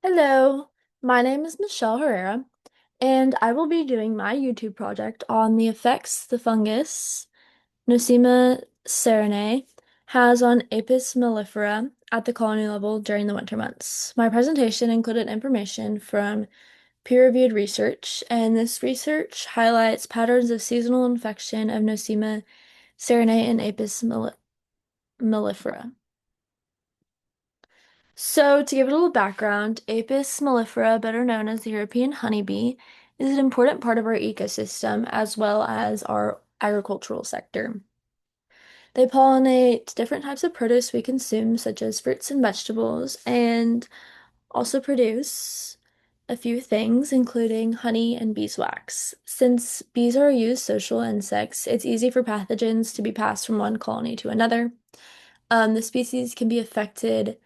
Hello, my name is Michelle Herrera, and I will be doing my YouTube project on the effects the fungus Nosema ceranae has on Apis mellifera at the colony level during the winter months. My presentation included information from peer-reviewed research, and this research highlights patterns of seasonal infection of Nosema ceranae in Apis mellifera. So, to give it a little background, Apis mellifera, better known as the European honeybee, is an important part of our ecosystem as well as our agricultural sector. They pollinate different types of produce we consume, such as fruits and vegetables, and also produce a few things, including honey and beeswax. Since bees are used social insects, it's easy for pathogens to be passed from one colony to another. The species can be affected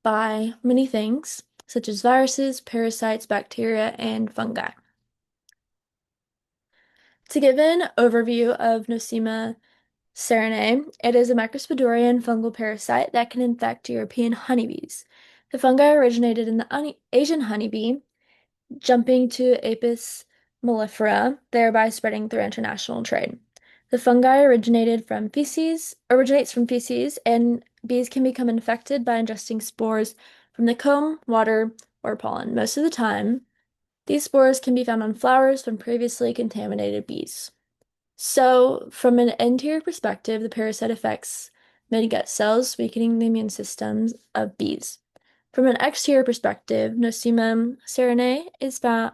by many things, such as viruses, parasites, bacteria, and fungi. To give an overview of Nosema ceranae, it is a microsporidian fungal parasite that can infect European honeybees. The fungi originated in the Asian honeybee, jumping to Apis mellifera, thereby spreading through international trade. The fungi originates from feces, and bees can become infected by ingesting spores from the comb, water, or pollen. Most of the time, these spores can be found on flowers from previously contaminated bees. So, from an interior perspective, the parasite affects mid-gut cells, weakening the immune systems of bees. From an exterior perspective, Nosema ceranae is found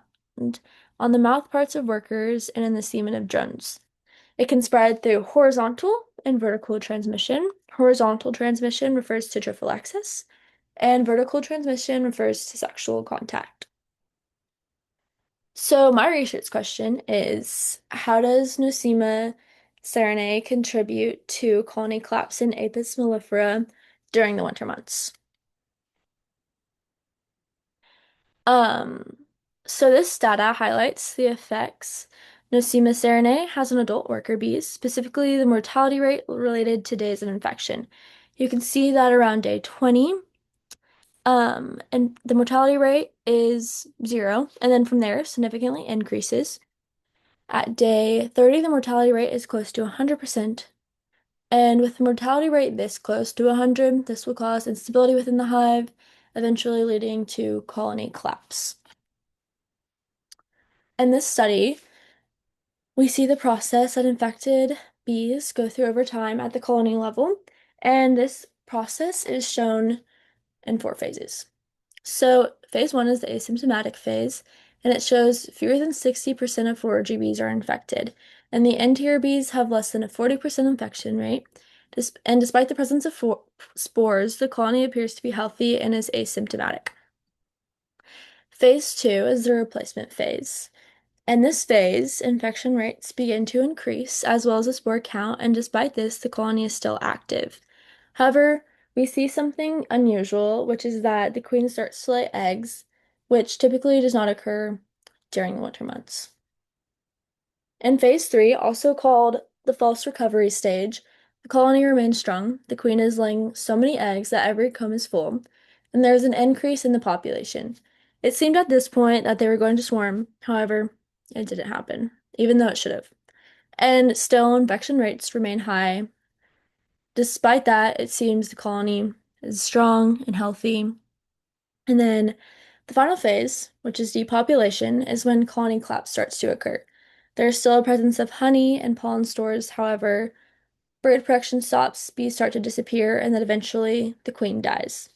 on the mouthparts of workers and in the semen of drones. It can spread through horizontal and vertical transmission. Horizontal transmission refers to trophallaxis, and vertical transmission refers to sexual contact. So my research question is, how does Nosema ceranae contribute to colony collapse in Apis mellifera during the winter months? Um, so this data highlights the effects Nosema ceranae has on adult worker bees, specifically the mortality rate related to days of infection. You can see that around day 20, and the mortality rate is 0, and then from there significantly increases. At day 30, the mortality rate is close to 100%. And with the mortality rate this close to 100, this will cause instability within the hive, eventually leading to colony collapse. In this study, we see the process that infected bees go through over time at the colony level, and this process is shown in 4 phases. So, phase 1 is the asymptomatic phase, and it shows fewer than 60% of forager bees are infected, and the interior bees have less than a 40% infection rate. And despite the presence of spores, the colony appears to be healthy and is asymptomatic. Phase 2 is the replacement phase. In this phase, infection rates begin to increase, as well as the spore count, and despite this, the colony is still active. However, we see something unusual, which is that the queen starts to lay eggs, which typically does not occur during the winter months. In phase 3, also called the false recovery stage, the colony remains strong. The queen is laying so many eggs that every comb is full, and there is an increase in the population. It seemed at this point that they were going to swarm, however, it didn't happen, even though it should have. And still, infection rates remain high. Despite that, it seems the colony is strong and healthy. And then the final phase, which is depopulation, is when colony collapse starts to occur. There is still a presence of honey and pollen stores, however, bird production stops, bees start to disappear, and then eventually the queen dies.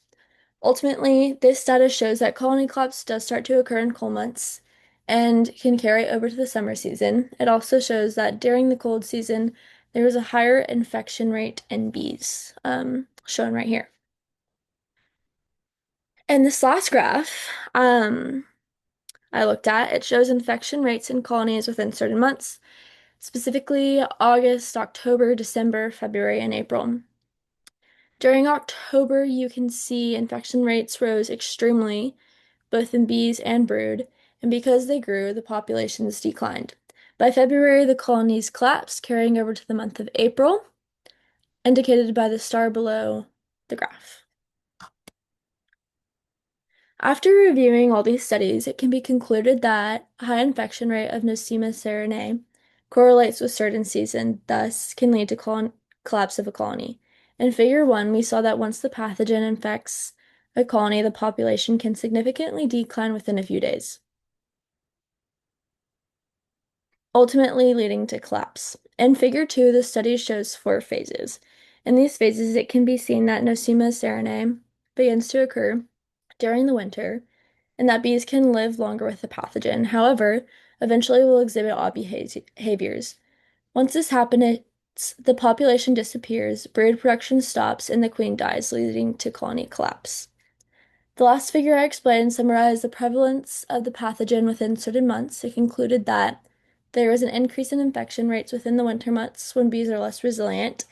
Ultimately, this data shows that colony collapse does start to occur in cold months and can carry over to the summer season. It also shows that during the cold season, there is a higher infection rate in bees, shown right here. And this last graph, I looked at, it shows infection rates in colonies within certain months, specifically August, October, December, February, and April. During October, you can see infection rates rose extremely, both in bees and brood, and because they grew, the populations declined. By February, the colonies collapsed, carrying over to the month of April, indicated by the star below the graph. After reviewing all these studies, it can be concluded that a high infection rate of Nosema ceranae correlates with certain season, thus can lead to collapse of a colony. In Figure 1, we saw that once the pathogen infects a colony, the population can significantly decline within a few days, ultimately leading to collapse. In Figure 2, the study shows 4 phases. In these phases, it can be seen that Nosema ceranae begins to occur during the winter, and that bees can live longer with the pathogen. However, eventually will exhibit odd behaviors. Once this happens, the population disappears, brood production stops, and the queen dies, leading to colony collapse. The last figure I explained summarized the prevalence of the pathogen within certain months. It concluded that there was an increase in infection rates within the winter months when bees are less resilient,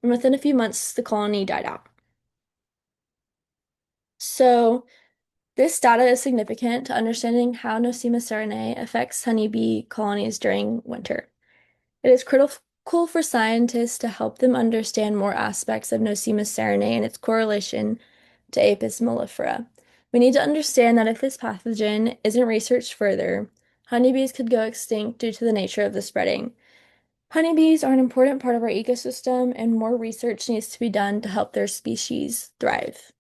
and within a few months, the colony died out. So, this data is significant to understanding how Nosema ceranae affects honeybee colonies during winter. It is critical for scientists to help them understand more aspects of Nosema ceranae and its correlation to Apis mellifera. We need to understand that if this pathogen isn't researched further, honeybees could go extinct due to the nature of the spreading. Honeybees are an important part of our ecosystem, and more research needs to be done to help their species thrive.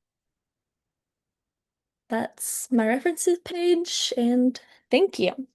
That's my references page, and thank you.